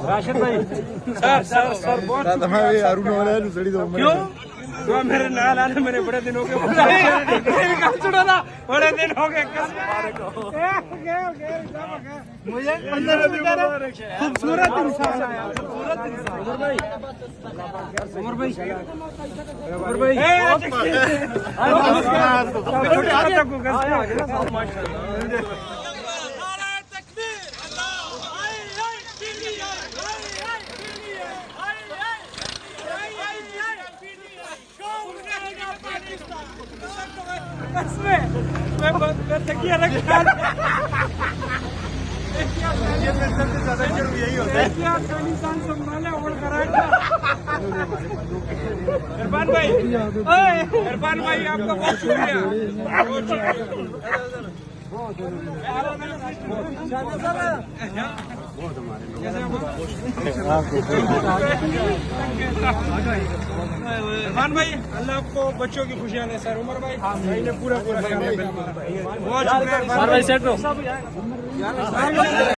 राशिद भाई सर क्यों तो मेरे नाल आने मेरे बड़े दिन हो गए बड़े दिन हो गए मुझे खूबसूरत इंसान उमर भाई इरफान भाई आपका बहुत शुक्रिया। इरफान भाई अल्लाह आपको बच्चों की खुशियां दे। सर उमर भाई ने पूरा बहुत शुक्रिया।